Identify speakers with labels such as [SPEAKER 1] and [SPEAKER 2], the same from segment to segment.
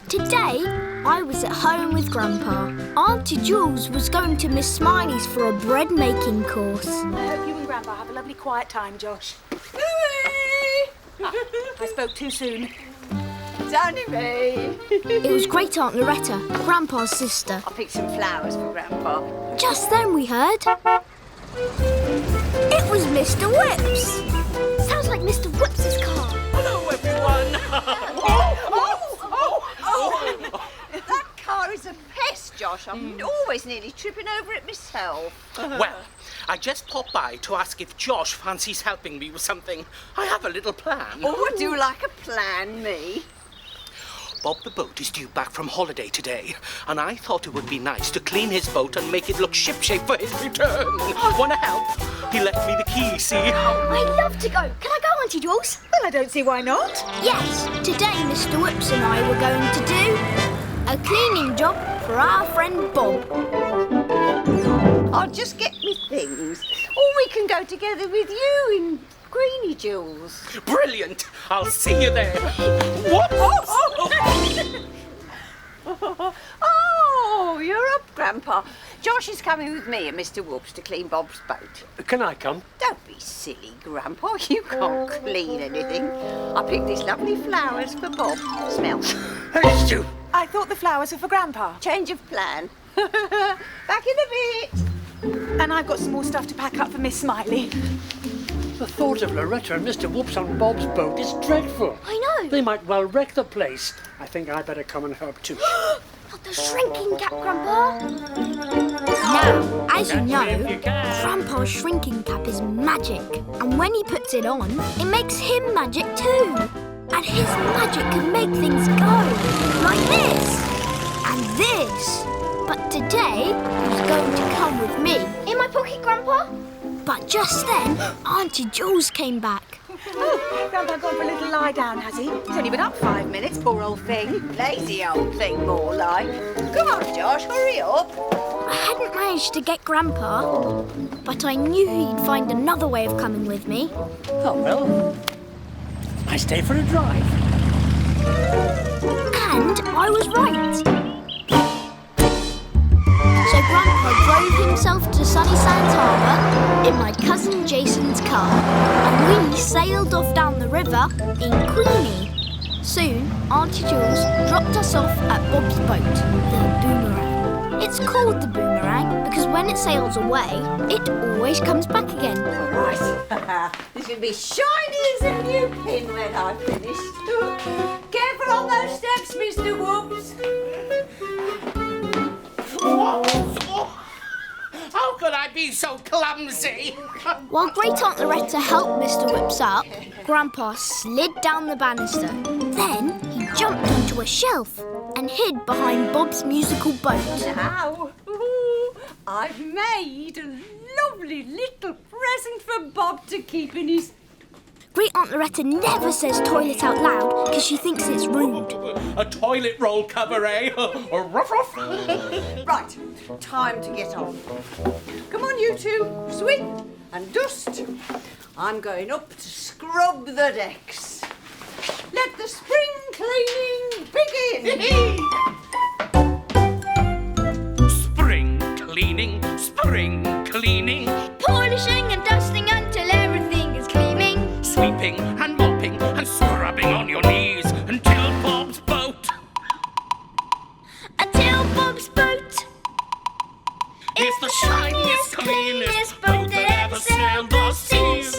[SPEAKER 1] Today, I was at home with Grandpa. Auntie Jules was going to Miss Smiley's for a bread-making course.
[SPEAKER 2] I hope you and Grandpa have a lovely quiet time, Josh. Louie! I spoke too soon.
[SPEAKER 3] It's only me.
[SPEAKER 1] It was Great Aunt Loretta, Grandpa's sister.
[SPEAKER 3] I picked some flowers for Grandpa.
[SPEAKER 1] Just then we heard... It was Mr. Whips. Sounds like Mr. Whips's car.
[SPEAKER 4] Hello, everyone.
[SPEAKER 3] That car is a pest, Josh. I'm always nearly tripping over it myself.
[SPEAKER 4] Well, I just popped by to ask if Josh fancies helping me with something. I have a little plan.
[SPEAKER 3] Oh, would you like a plan, me?
[SPEAKER 4] Bob the boat is due back from holiday today, and I thought it would be nice to clean his boat and make it look shipshape for his return. Want to help? He left me the key, see?
[SPEAKER 1] I'd love to go. Can I go, Auntie Jules?
[SPEAKER 2] Well, I don't see why not.
[SPEAKER 1] Yes, today Mr. Whips and I were going to do a cleaning job for our friend Bob.
[SPEAKER 3] I'll just get me things. Or we can go together with you in Greeny Jules.
[SPEAKER 4] Brilliant! I'll see you there. What?
[SPEAKER 3] Oh, you're up, Grandpa. Josh is coming with me and Mr. Whoops to clean Bob's boat.
[SPEAKER 5] Can I come?
[SPEAKER 3] Don't be silly, Grandpa. You can't clean anything. I picked these lovely flowers for Bob. Smell.
[SPEAKER 5] Stu.
[SPEAKER 2] I thought the flowers were for Grandpa.
[SPEAKER 3] Change of plan. Back in a bit.
[SPEAKER 2] And I've got some more stuff to pack up for Miss Smiley.
[SPEAKER 5] The thought of Loretta and Mr. Whoops on Bob's boat is dreadful.
[SPEAKER 1] I know.
[SPEAKER 5] They might well wreck the place. I think I'd better come and help too.
[SPEAKER 1] Not the shrinking cap, Grandpa. Now, as you know, Grandpa's shrinking cap is magic. And when he puts it on, it makes him magic too. And his magic can make things go. Like this. And this. But today, he's going to come with me. In my pocket, Grandpa? But just then, Auntie Jules came back.
[SPEAKER 2] Oh, Grandpa gone for a little lie down, has he? He's only been up 5 minutes, poor old thing.
[SPEAKER 3] Lazy old thing, more like. Come on, Josh, hurry up.
[SPEAKER 1] I hadn't managed to get Grandpa, but I knew he'd find another way of coming with me.
[SPEAKER 5] Oh, well, I stay for a drive.
[SPEAKER 1] And I was right. So Grandpa drove himself to Sunnysands Harbour in my cousin Jason's car, and we sailed off down the river in Queenie. Soon, Auntie Jules dropped us off at Bob's boat, the Boomerang. It's called the Boomerang because when it sails away, it always comes back again.
[SPEAKER 3] Right. This will be shiny as a new pin when I've finished. Careful on those steps, Mr. Whoops.
[SPEAKER 4] How could I be so clumsy?
[SPEAKER 1] While Great Aunt Loretta helped Mr. Whips up, Grandpa slid down the banister. Then he jumped onto a shelf and hid behind Bob's musical boat.
[SPEAKER 3] Now, I've made a lovely little present for Bob to keep in his...
[SPEAKER 1] Great Aunt Loretta never says toilet out loud because she thinks it's rude.
[SPEAKER 4] A toilet roll cover, eh? Or ruff ruff.
[SPEAKER 3] Right, time to get on. Come on, you two, swing and dust. I'm going up to scrub the decks. Let the spring cleaning begin.
[SPEAKER 4] Spring cleaning.
[SPEAKER 1] Polishing and dusting until everything is gleaming.
[SPEAKER 4] Sweeping and mopping and scrubbing on your knees until Bob's boat.
[SPEAKER 1] Until Bob's boat
[SPEAKER 4] It's the shiniest, cleanest boat that ever sailed the seas.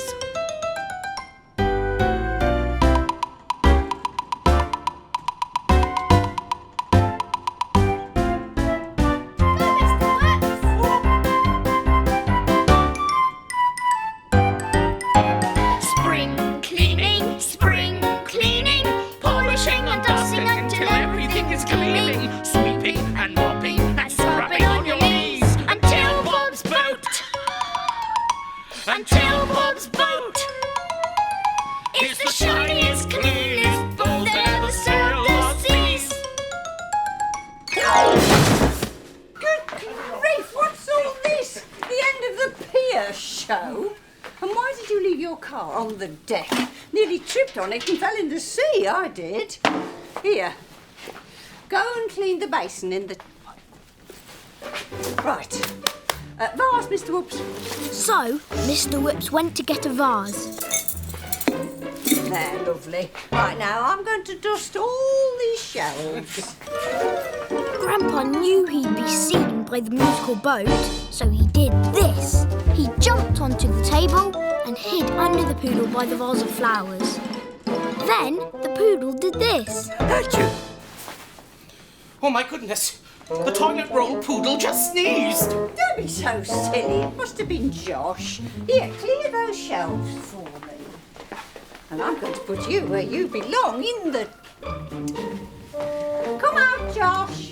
[SPEAKER 1] Spring cleaning, polishing and dusting until everything is gleaming.
[SPEAKER 4] Sweeping and mopping and scrubbing on your knees
[SPEAKER 1] until Bob's boat.
[SPEAKER 4] Until Bob's boat. It's the shiniest, cleanest boat that ever sailed the seas.
[SPEAKER 3] Good grief, what's all this? The end of the pier show? And why did you leave your car on the deck? Nearly tripped on it and fell in the sea, I did. Here, go and clean the basin in the... Right. Vase, Mr. Whoops.
[SPEAKER 1] So, Mr. Whoops went to get a vase.
[SPEAKER 3] There, lovely. Right, now I'm going to dust all these shelves.
[SPEAKER 1] Grandpa knew he'd be seen by the musical boat, so he did this. He jumped onto the table and hid under the poodle by the vase of flowers. Then the poodle did this.
[SPEAKER 4] Achoo! Oh my goodness! The toilet roll poodle just sneezed!
[SPEAKER 3] Don't be so silly. It must have been Josh. Here, clear those shelves for me. And I'm going to put you where you belong, in the... Come out, Josh.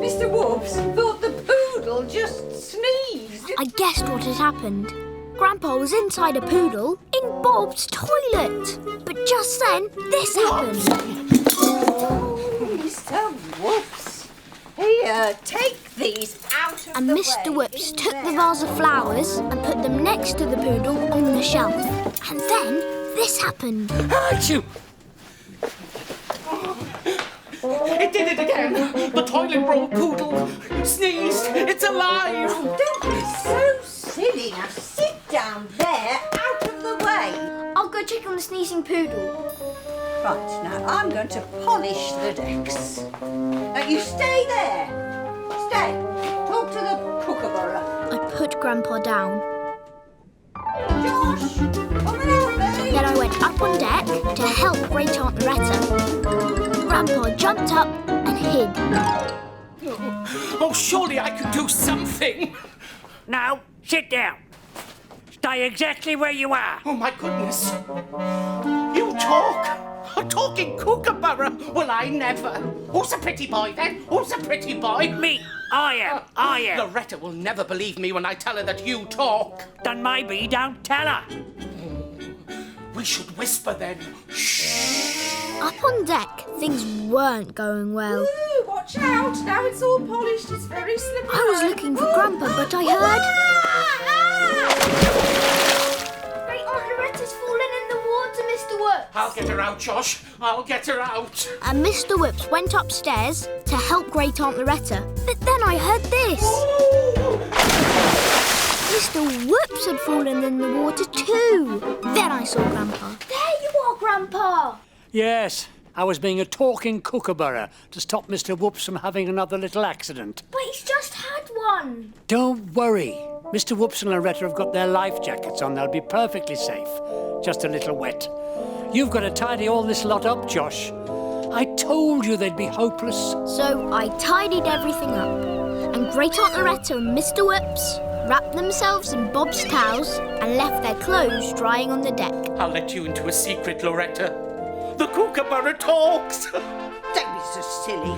[SPEAKER 3] Mr. Whoops thought the poodle just sneezed.
[SPEAKER 1] I guessed what had happened. Grandpa was inside a poodle in Bob's toilet. But just then, this happened.
[SPEAKER 3] Mr. Whoops. Here, take these out of
[SPEAKER 1] And
[SPEAKER 3] the
[SPEAKER 1] Mr.
[SPEAKER 3] way.
[SPEAKER 1] Whoops
[SPEAKER 3] In
[SPEAKER 1] took the
[SPEAKER 3] there.
[SPEAKER 1] vase of flowers and put them next to the poodle on the shelf. And then this happened.
[SPEAKER 4] Achoo! It did it again! The toilet roll poodle sneezed! It's alive!
[SPEAKER 3] Don't be so silly. Now sit down there, out of the way.
[SPEAKER 1] I'll go check on the sneezing poodle.
[SPEAKER 3] Right, now I'm going to polish the decks. Now you stay there. Stay. Talk to the kookaburra.
[SPEAKER 1] I put Grandpa down.
[SPEAKER 3] Josh, come and help me.
[SPEAKER 1] Then I went up on deck to help Great Aunt Loretta. Grandpa jumped up and hid.
[SPEAKER 4] Oh, surely I could do something!
[SPEAKER 5] Now, sit down. Stay exactly where you are.
[SPEAKER 4] Oh my goodness! You talk! A talking kookaburra! Well, I never! Who's a pretty boy then? Who's a pretty boy?
[SPEAKER 5] Me, I am.
[SPEAKER 4] Loretta will never believe me when I tell her that you talk.
[SPEAKER 5] Then maybe don't tell her.
[SPEAKER 4] We should whisper then. Shh!
[SPEAKER 1] Up on deck, things weren't going well.
[SPEAKER 2] Ooh, watch out. Now it's all polished. It's very slippery.
[SPEAKER 1] I was looking for Grandpa, but I heard... Great Aunt Loretta's fallen in the water, Mr. Whoops.
[SPEAKER 4] I'll get her out, Josh. I'll get her out.
[SPEAKER 1] And Mr. Whoops went upstairs to help Great Aunt Loretta. But then I heard this. Mr. Whoops had fallen in the water too. Then I saw Grandpa. There you are, Grandpa.
[SPEAKER 5] Yes, I was being a talking kookaburra to stop Mr. Whoops from having another little accident.
[SPEAKER 1] But he's just had one.
[SPEAKER 5] Don't worry. Mr. Whoops and Loretta have got their life jackets on. They'll be perfectly safe. Just a little wet. You've got to tidy all this lot up, Josh. I told you they'd be hopeless.
[SPEAKER 1] So I tidied everything up. And Great Aunt Loretta and Mr. Whoops wrapped themselves in Bob's towels and left their clothes drying on the deck.
[SPEAKER 4] I'll let you into a secret, Loretta. The kookaburra talks.
[SPEAKER 3] Don't be so silly.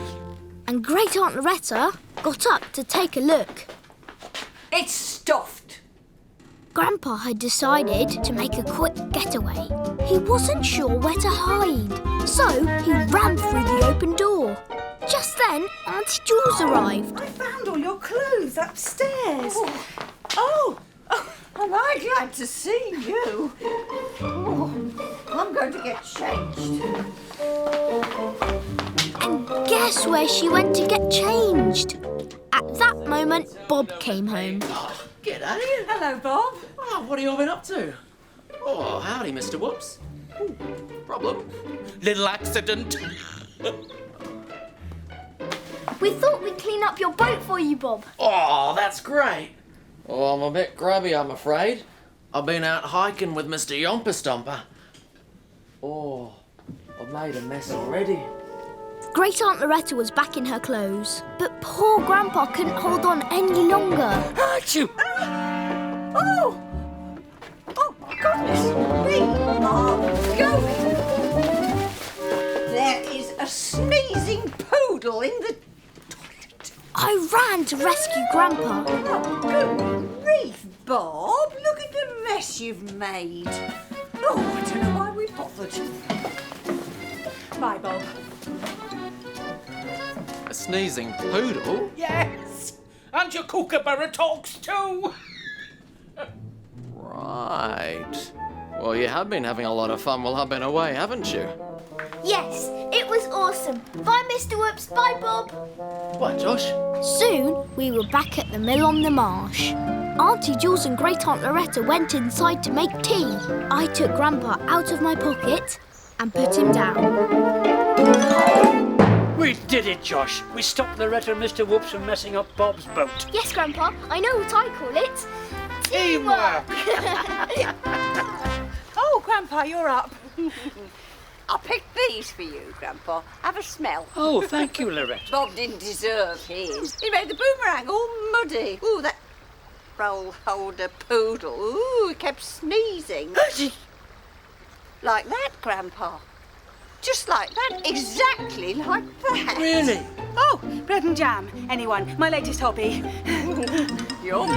[SPEAKER 1] And Great Aunt Loretta got up to take a look.
[SPEAKER 3] It's stuffed.
[SPEAKER 1] Grandpa had decided to make a quick getaway. He wasn't sure where to hide, so he ran through the open door. Just then, Auntie Jules arrived.
[SPEAKER 2] I found all your clothes upstairs.
[SPEAKER 3] Oh, am I glad to see you? Oh, I'm going to get changed.
[SPEAKER 1] And guess where she went to get changed? At that moment, Bob came home.
[SPEAKER 6] G'day.
[SPEAKER 2] Hello, Bob.
[SPEAKER 6] Oh, what have you all been up to? Oh, howdy, Mr. Whoops. Problem?
[SPEAKER 4] Little accident.
[SPEAKER 1] We thought we'd clean up your boat for you, Bob.
[SPEAKER 6] Oh, that's great. Oh, I'm a bit grubby, I'm afraid. I've been out hiking with Mr. Yomper Stomper. Oh, I've made a mess already.
[SPEAKER 1] Great Aunt Loretta was back in her clothes, but poor Grandpa couldn't hold on any longer.
[SPEAKER 4] Achoo!
[SPEAKER 3] Oh, my goodness me, I'm going. There is a sneezing poodle in the toilet.
[SPEAKER 1] I ran to rescue Grandpa.
[SPEAKER 3] Oh, good grief, Bob. Look at the mess you've made. Oh, I don't know why we bothered.
[SPEAKER 2] Bye, Bob.
[SPEAKER 6] A sneezing poodle?
[SPEAKER 4] Yes! And your kookaburra talks too!
[SPEAKER 6] Right. Well, you have been having a lot of fun while I've been away, haven't you?
[SPEAKER 1] Yes, it was was awesome. Bye, Mr. Whoops. Bye, Bob.
[SPEAKER 6] What, Josh?
[SPEAKER 1] Soon, we were back at the mill on the marsh. Auntie Jules and Great Aunt Loretta went inside to make tea. I took Grandpa out of my pocket and put him down.
[SPEAKER 5] We did it, Josh. We stopped Loretta and Mr. Whoops from messing up Bob's boat.
[SPEAKER 1] Yes, Grandpa, I know what I call it.
[SPEAKER 5] Teamwork!
[SPEAKER 2] Oh, Grandpa, you're up.
[SPEAKER 3] I picked these for you, Grandpa. Have a smell.
[SPEAKER 5] Oh, thank you, Loretta.
[SPEAKER 3] Bob didn't deserve his. He made the boomerang all muddy. Ooh, that roll holder poodle. Ooh, he kept sneezing. Like that, Grandpa. Just like that, exactly like that.
[SPEAKER 5] Really?
[SPEAKER 2] Oh, bread and jam. Anyone? My latest hobby.
[SPEAKER 3] Yum.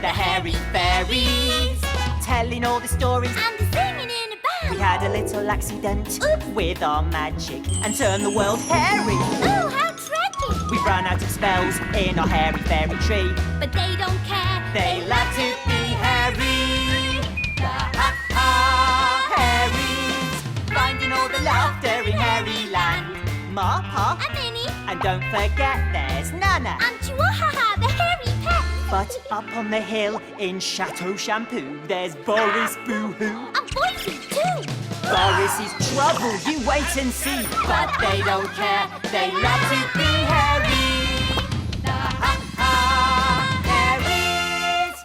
[SPEAKER 7] The Hairy Fairies, telling all the stories
[SPEAKER 1] And the singing in a band.
[SPEAKER 7] We had a little accident with our magic and turned the world hairy.
[SPEAKER 1] Oh, how tragic.
[SPEAKER 7] We ran out of spells in our hairy fairy tree.
[SPEAKER 1] But they don't care.
[SPEAKER 7] They love to be hairy. Hairies, finding all the laughter in Hairy Land. Ma, Pa,
[SPEAKER 1] And Minnie.
[SPEAKER 7] and don't forget there's Nanna.
[SPEAKER 1] And Chihuahua, the hairy pet.
[SPEAKER 7] But up on the hill in Chateau Shampoo, there's Boris Boo-hoo.
[SPEAKER 1] And Boise, too.
[SPEAKER 7] Boris is trouble, you wait and see. But they don't care, they love to be hairy. Hairies.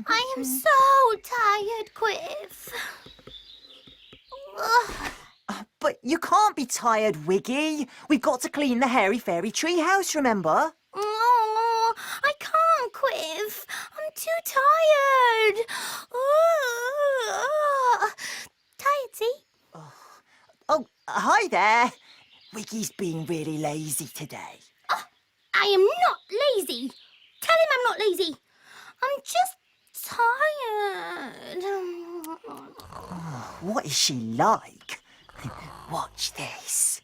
[SPEAKER 1] I am so tired, Quiff.
[SPEAKER 7] But you can't be tired, Wiggy. We've got to clean the hairy fairy tree house, remember?
[SPEAKER 1] Oh, I can't, Quiff. I'm too tired. Tired, see?
[SPEAKER 7] Oh, hi there. Wiggy's being really lazy today.
[SPEAKER 1] I am not lazy. Tell him I'm not lazy. I'm just tired.
[SPEAKER 7] What is she like? Watch this.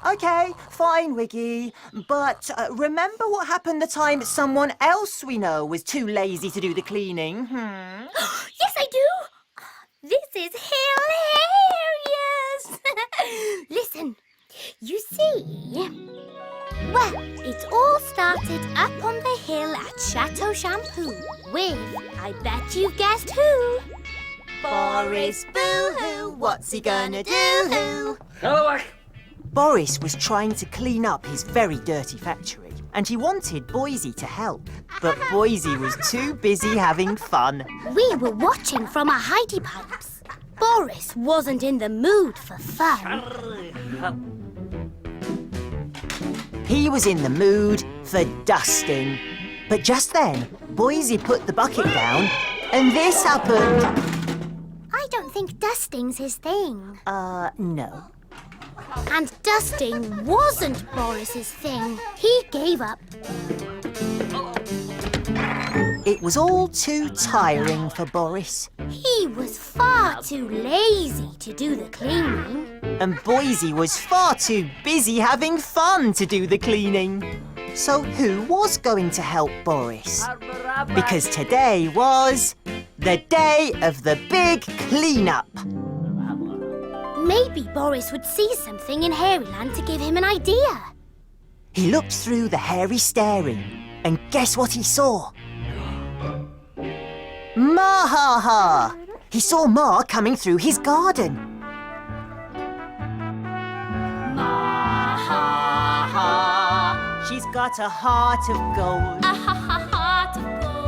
[SPEAKER 7] Okay, fine, Wiggy. But remember what happened the time someone else we know was too lazy to do the cleaning?
[SPEAKER 1] Yes, I do. This is hilarious. Listen, you see, well, it all started up on the hill at Chateau Shampoo with, I bet you've guessed who.
[SPEAKER 7] Boris Boo-hoo, what's he gonna do?
[SPEAKER 5] Hello,
[SPEAKER 7] Boris was trying to clean up his very dirty factory, and he wanted Boise to help. But Boise was too busy having fun.
[SPEAKER 1] We were watching from our hidey pipes. Boris wasn't in the mood for fun.
[SPEAKER 7] He was in the mood for dusting. But just then, Boise put the bucket down, and this happened.
[SPEAKER 1] I don't think dusting's his thing.
[SPEAKER 7] No.
[SPEAKER 1] And dusting wasn't Boris's thing. He gave up.
[SPEAKER 7] It was all too tiring for Boris.
[SPEAKER 1] He was far too lazy to do the cleaning.
[SPEAKER 7] And Boise was far too busy having fun to do the cleaning. So who was going to help Boris? Because today was the day of the big clean-up.
[SPEAKER 1] Maybe Boris would see something in Hairyland to give him an idea.
[SPEAKER 7] He looked through the hairy staring, and guess what he saw? Ma-ha-ha! He saw Ma coming through his garden. Ma-ha-ha! She's got a heart of gold.
[SPEAKER 1] Heart of gold.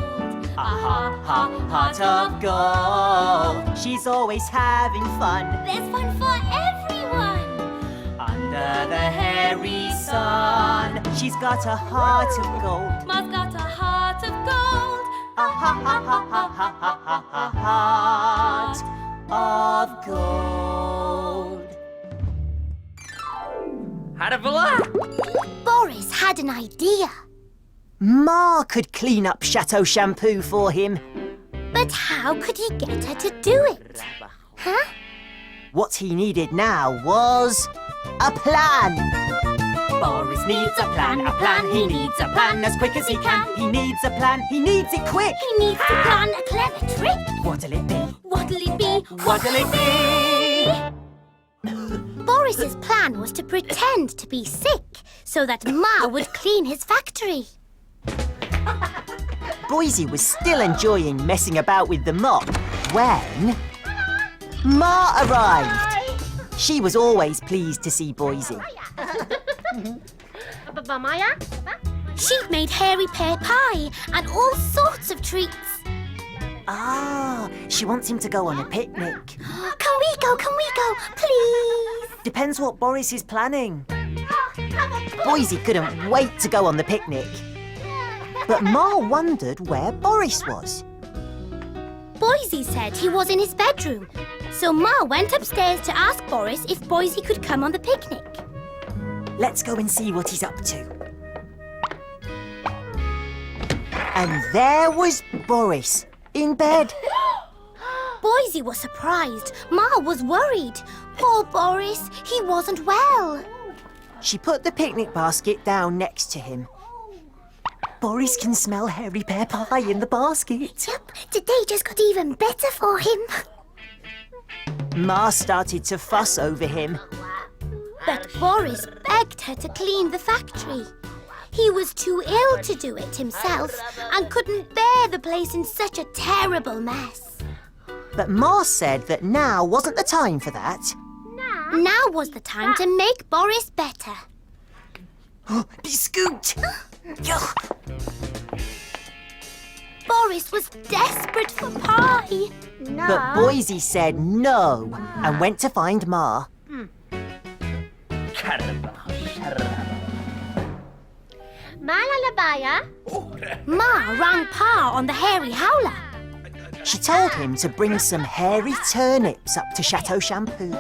[SPEAKER 7] Heart of gold. She's always having fun
[SPEAKER 1] There's fun for everyone.
[SPEAKER 7] under the hairy sun. She's got a heart of gold.
[SPEAKER 1] Ma's got a heart of gold.
[SPEAKER 7] A heart of gold.
[SPEAKER 1] Boris had an idea.
[SPEAKER 7] Ma could clean up Chateau Shampoo for him.
[SPEAKER 1] But how could he get her to do it? Huh?
[SPEAKER 7] What he needed now was a plan. Boris needs a plan, he needs a plan as quick as he can. He needs a plan, he needs it quick.
[SPEAKER 1] He needs to plan a clever trick.
[SPEAKER 7] What'll it be?
[SPEAKER 1] What'll it be?
[SPEAKER 7] What'll it be?
[SPEAKER 1] Boris's plan was to pretend to be sick so that Ma would clean his factory.
[SPEAKER 7] Boise was still enjoying messing about with the mop when Ma arrived. She was always pleased to see Boise.
[SPEAKER 1] She'd made hairy pear pie and all sorts of treats.
[SPEAKER 7] Ah, she wants him to go on a picnic.
[SPEAKER 1] Can we go, please?
[SPEAKER 7] Depends what Boris is planning. Boise couldn't wait to go on the picnic. But Ma wondered where Boris was.
[SPEAKER 1] Boise said he was in his bedroom. So Ma went upstairs to ask Boris if Boise could come on the picnic.
[SPEAKER 7] Let's go and see what he's up to. And there was Boris, in bed.
[SPEAKER 1] Boise was surprised. Ma was worried. Poor Boris, he wasn't well.
[SPEAKER 7] She put the picnic basket down next to him. Boris can smell hairy pear pie in the basket.
[SPEAKER 1] Yep, today just got even better for him.
[SPEAKER 7] Ma started to fuss over him.
[SPEAKER 1] But Boris begged her to clean the factory. He was too ill to do it himself and couldn't bear the place in such a terrible mess.
[SPEAKER 7] But Ma said that now wasn't the time for that.
[SPEAKER 1] Now was the time to make Boris better.
[SPEAKER 7] Be scooped!
[SPEAKER 1] Boris was desperate for pie.
[SPEAKER 7] But Boise said no and went to find Ma. Ma
[SPEAKER 1] rang Pa on the hairy howler.
[SPEAKER 7] She told him to bring some hairy turnips up to Chateau Shampoo.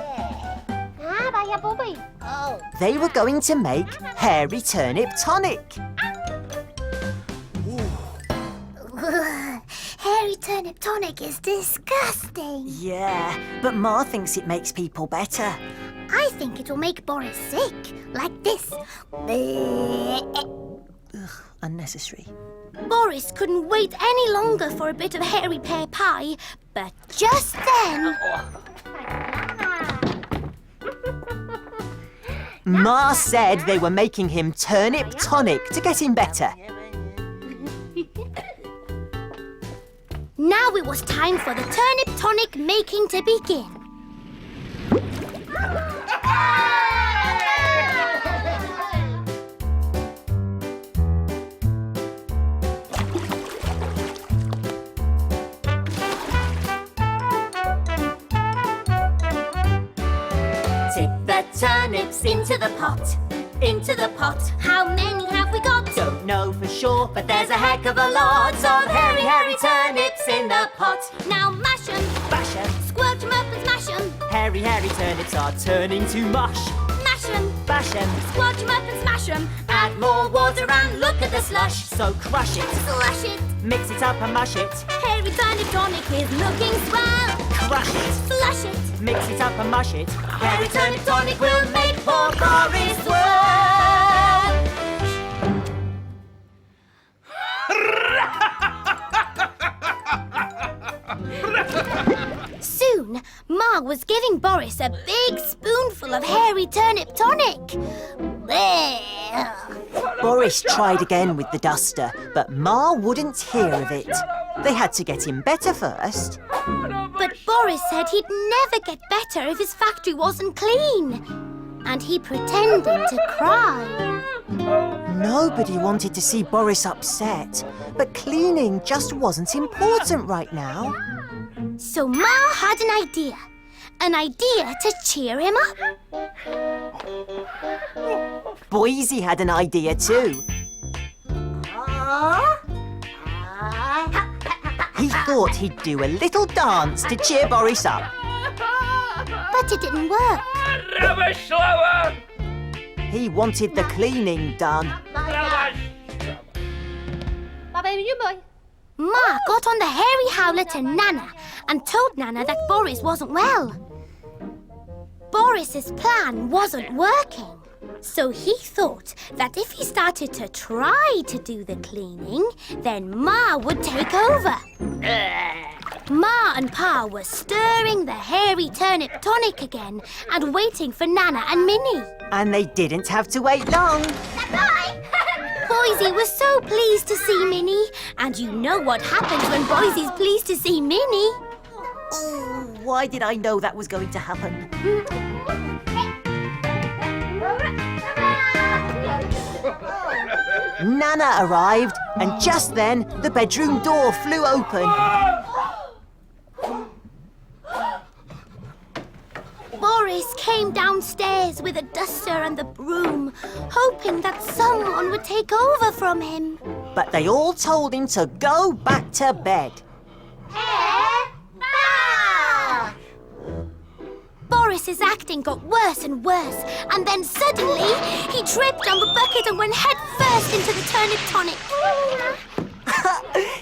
[SPEAKER 7] They were going to make Hairy Turnip Tonic.
[SPEAKER 1] Hairy Turnip Tonic is disgusting.
[SPEAKER 7] Yeah, but Ma thinks it makes people better.
[SPEAKER 1] I think it'll make Boris sick, like this.
[SPEAKER 7] Ugh, unnecessary.
[SPEAKER 1] Boris couldn't wait any longer for a bit of hairy pear pie, but just then...
[SPEAKER 7] Ma said they were making him turnip tonic to get him better.
[SPEAKER 1] Now it was time for the turnip tonic making to begin.
[SPEAKER 8] Tip the turnips into the pot, into the pot.
[SPEAKER 1] How many have we got?
[SPEAKER 8] Don't know for sure, but there's a heck of a lot of hairy turnips in the pot.
[SPEAKER 1] Now mash 'em,
[SPEAKER 8] Bash 'em,
[SPEAKER 1] squelch 'em up and smash 'em.
[SPEAKER 8] hairy turnips are turning to mush.
[SPEAKER 1] Mash 'em,
[SPEAKER 8] Bash 'em,
[SPEAKER 1] squelch 'em up and smash 'em.
[SPEAKER 8] add more water and look at the slush. So crush it,
[SPEAKER 1] Slash it.
[SPEAKER 8] mix it up and mash it.
[SPEAKER 1] Hairy turnip tonic is looking swell.
[SPEAKER 8] Crush it,
[SPEAKER 1] Slash it.
[SPEAKER 8] mix it up and mash it. Hairy turnip tonic will make poor Boris well.
[SPEAKER 1] Soon, Ma was giving Boris a big spoonful of hairy turnip tonic. Blech.
[SPEAKER 7] Boris tried again with the duster, but Ma wouldn't hear of it. They had to get him better first.
[SPEAKER 1] But Boris said he'd never get better if his factory wasn't clean. And he pretended to cry.
[SPEAKER 7] Nobody wanted to see Boris upset, but cleaning just wasn't important right now.
[SPEAKER 1] So Ma had an idea. An idea to cheer him up.
[SPEAKER 7] Boise had an idea too. he thought he'd do a little dance to cheer Boris up.
[SPEAKER 1] But it didn't work.
[SPEAKER 9] Rubbish slower!
[SPEAKER 7] He wanted the cleaning done.
[SPEAKER 1] Ma got on the hairy howler to Nanna and told Nanna that Boris wasn't well. Boris's plan wasn't working, so he thought that if he started to try to do the cleaning, then Ma would take over. Ma and Pa were stirring the Hairy Turnip Tonic again and waiting for Nanna and Minnie.
[SPEAKER 7] And they didn't have to wait long.
[SPEAKER 1] Bye! Boise was so pleased to see Minnie, and you know what happens when Boise's pleased to see Minnie.
[SPEAKER 7] Oh, why did I know that was going to happen? Nanna arrived, and just then the bedroom door flew open.
[SPEAKER 1] Boris came downstairs with a duster and the broom, hoping that someone would take over from him.
[SPEAKER 7] But they all told him to go back to bed.
[SPEAKER 1] Boris's acting got worse and worse, and then suddenly he tripped on the bucket and went head first into the turnip tonic.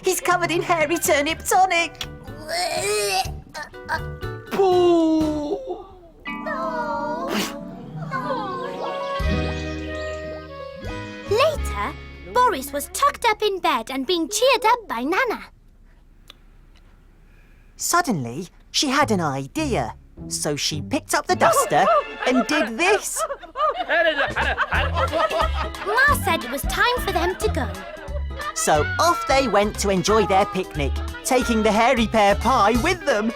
[SPEAKER 7] He's covered in Hairy Turnip Tonic.
[SPEAKER 1] Later, Boris was tucked up in bed and being cheered up by Nanna.
[SPEAKER 7] Suddenly, she had an idea. So she picked up the duster and did this.
[SPEAKER 1] Ma said it was time for them to go.
[SPEAKER 7] So off they went to enjoy their picnic, taking the hairy pear pie with them.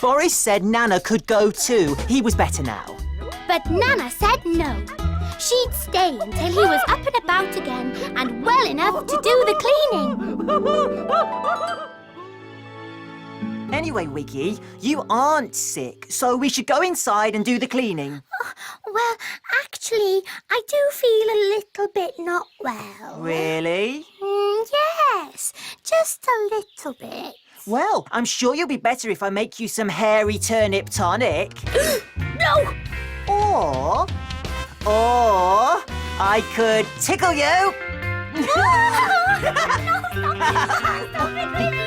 [SPEAKER 7] Boris said Nanna could go too. He was better now.
[SPEAKER 1] But Nanna said no. She'd stay until he was up and about again and well enough to do the cleaning.
[SPEAKER 7] Anyway, Wiggy, you aren't sick, so we should go inside and do the cleaning.
[SPEAKER 1] Well, actually, I do feel a little bit not well.
[SPEAKER 7] Really?
[SPEAKER 1] Yes, just a little bit.
[SPEAKER 7] Well, I'm sure you'll be better if I make you some Hairy Turnip Tonic.
[SPEAKER 1] No!
[SPEAKER 7] Or I could tickle you.
[SPEAKER 1] Stop it, Minnie!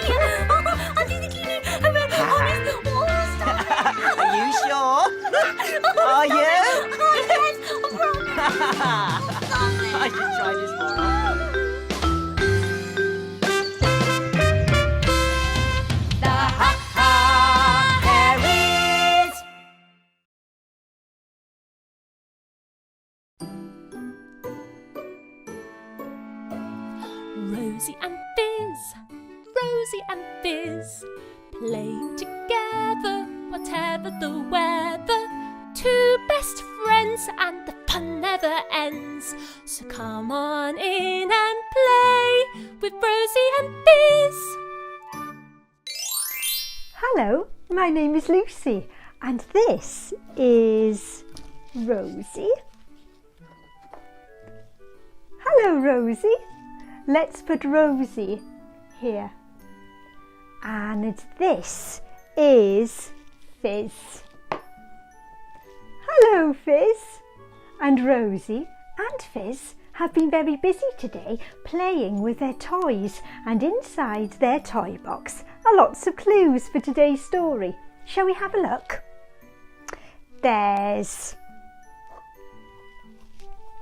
[SPEAKER 1] I'll do the cleaning. I'm honest.
[SPEAKER 7] Are you sure? Are you?
[SPEAKER 1] Yes, I promise.
[SPEAKER 7] I should try this more
[SPEAKER 8] Rosy and Fizz, Rosy and Fizz, playing together, whatever the weather. Two best friends and the fun never ends. So come on in and play with Rosy and Fizz.
[SPEAKER 10] Hello, my name is Lucy, and this is Rosie. Hello, Rosie. Let's put Rosie here. And this is Fizz. Hello, Fizz. And Rosie and Fizz have been very busy today playing with their toys, and inside their toy box are lots of clues for today's story. Shall we have a look? There's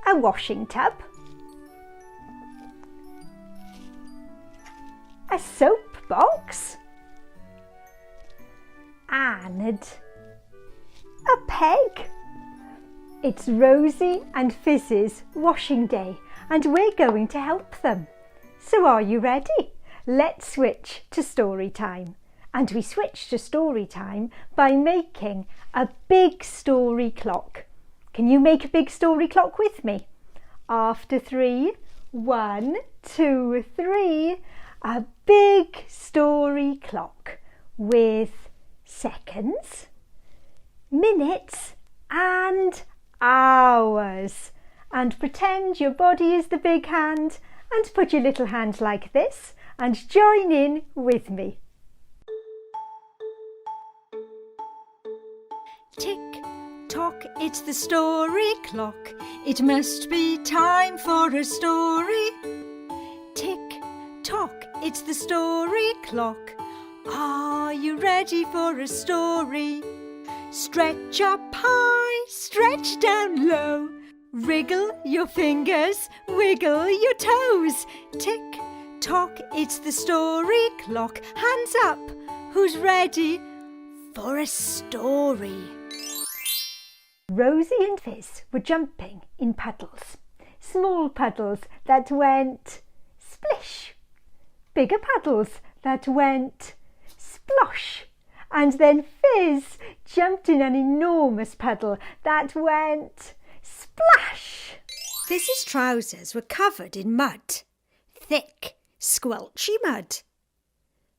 [SPEAKER 10] a washing tub, a soap box, and a peg. It's Rosie and Fizz's washing day, and we're going to help them. So are you ready? Let's switch to story time. And we switch to story time by making a big story clock. Can you make a big story clock with me? After 3, 1, 2, 3. A big story clock with seconds, minutes and hours. And pretend your body is the big hand and put your little hand like this and join in with me. Tick tock, it's the story clock. It must be time for a story. Tick tock, it's the story clock. Are you ready for a story? Stretch up high, stretch down low. Wriggle your fingers, wiggle your toes. Tick tock, it's the story clock. Hands up, who's ready for a story? Rosie and Fizz were jumping in puddles. Small puddles that went splish. Bigger puddles that went splosh. And then Fizz jumped in an enormous puddle that went splash. Fizz's trousers were covered in mud. Thick, squelchy mud.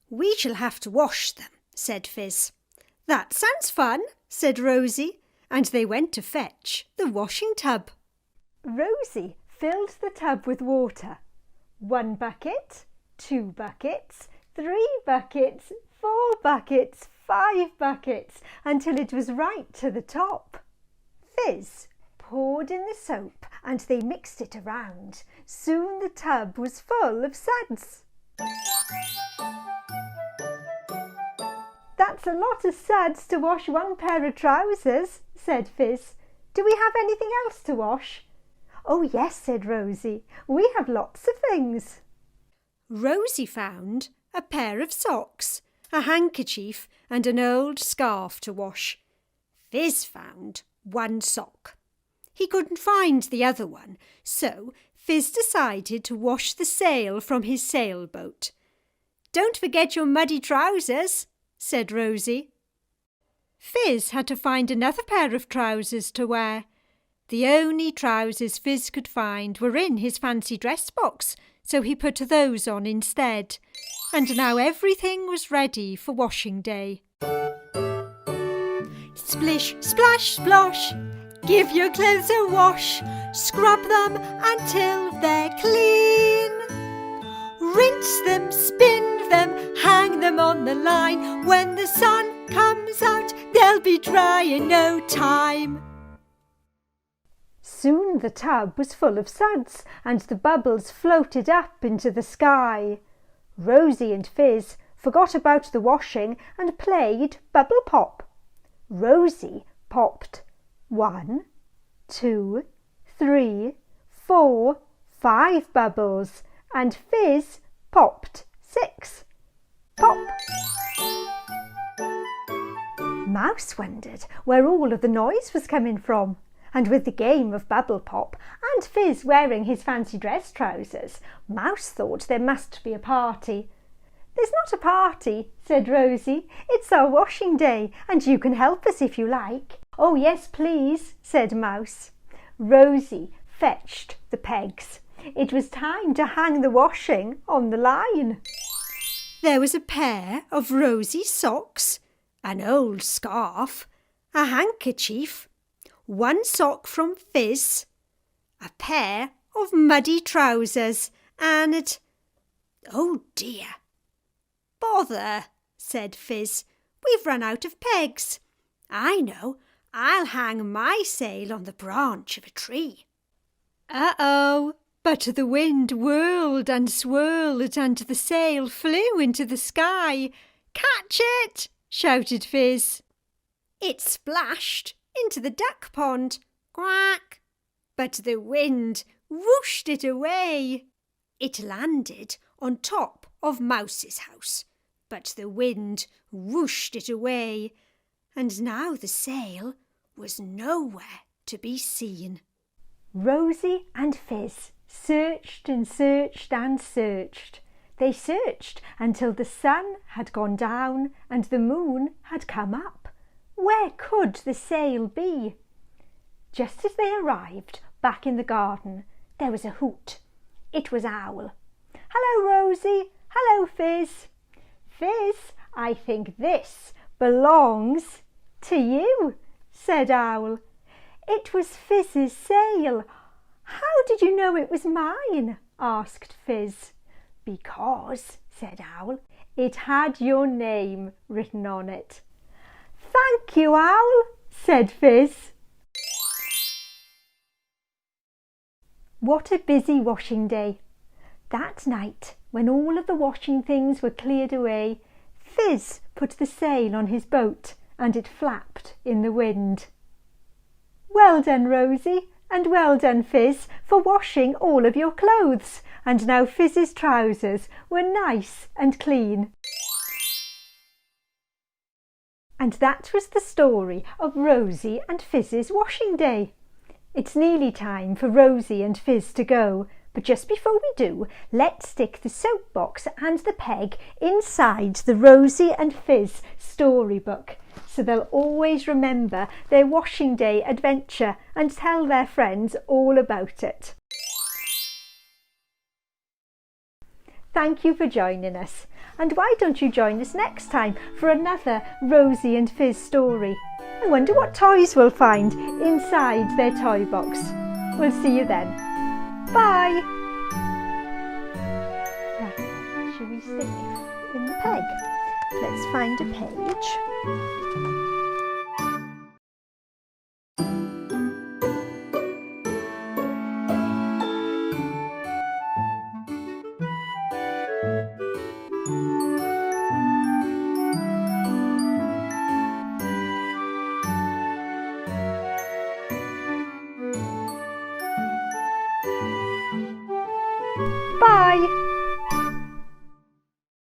[SPEAKER 10] We shall have to wash them, said Fizz. That sounds fun, said Rosie, and they went to fetch the washing tub. Rosie filled the tub with water. 1 bucket, 2 buckets, 3 buckets, 4 buckets, 5 buckets, until it was right to the top. Fizz poured in the soap and they mixed it around. Soon the tub was full of suds. That's a lot of suds to wash 1 pair of trousers, said Fizz. Do we have anything else to wash? Oh yes, said Rosie. We have lots of things. Rosie found a pair of socks, a handkerchief and an old scarf to wash. Fizz found 1 sock. He couldn't find the other one, so Fizz decided to wash the sail from his sailboat. Don't forget your muddy trousers, said Rosie. Fizz had to find another pair of trousers to wear. The only trousers Fizz could find were in his fancy dress box, so he put those on instead. And now everything was ready for washing day. Splish, splash, splosh, give your clothes a wash, scrub them until they're clean. Rinse them, spin them, hang them on the line. When the sun comes out, they'll be dry in no time. Soon the tub was full of suds and the bubbles floated up into the sky. Rosie and Fizz forgot about the washing and played bubble pop. Rosie popped 1, 2, 3, 4, 5 bubbles and Fizz popped 6. Pop! Mouse wondered where all of the noise was coming from, and with the game of bubble pop and Fizz wearing his fancy dress trousers, Mouse thought there must be a party. There's not a party, said Rosie. It's our washing day, and you can help us if you like. Oh yes, please, said Mouse. Rosie fetched the pegs. It was time to hang the washing on the line. There was a pair of rosy socks, an old scarf, a handkerchief, 1 sock from Fizz, a pair of muddy trousers, and... Oh dear! Bother, said Fizz. We've run out of pegs. I know, I'll hang my sail on the branch of a tree. Uh-oh! But the wind whirled and swirled and the sail flew into the sky. Catch it! Shouted Fizz. It splashed into the duck pond. Quack! But the wind whooshed it away. It landed on top of Mouse's house, but the wind whooshed it away, and now the sail was nowhere to be seen. Rosie and Fizz searched and searched and searched. They searched until the sun had gone down and the moon had come up. Where could the sail be? Just as they arrived back in the garden, there was a hoot. It was Owl. Hello, Rosie. Hello, Fizz. Fizz, I think this belongs to you, said Owl. It was Fizz's sail. How did you know it was mine? Asked Fizz. Because, said Owl. It had your name written on it. Thank you, Owl, said Fizz. What a busy washing day. That night, when all of the washing things were cleared away, Fizz put the sail on his boat and it flapped in the wind. Well done, Rosie, and well done, Fizz, for washing all of your clothes. And now Fizz's trousers were nice and clean. And that was the story of Rosie and Fizz's washing day. It's nearly time for Rosie and Fizz to go, but just before we do, let's stick the soapbox and the peg inside the Rosie and Fizz storybook, so they'll always remember their washing day adventure and tell their friends all about it. Thank you for joining us, and why don't you join us next time for another Rosie and Fizz story? I wonder what toys we'll find inside their toy box. We'll see you then. Bye! Right, should we stick in the peg? Let's find a page. Bye!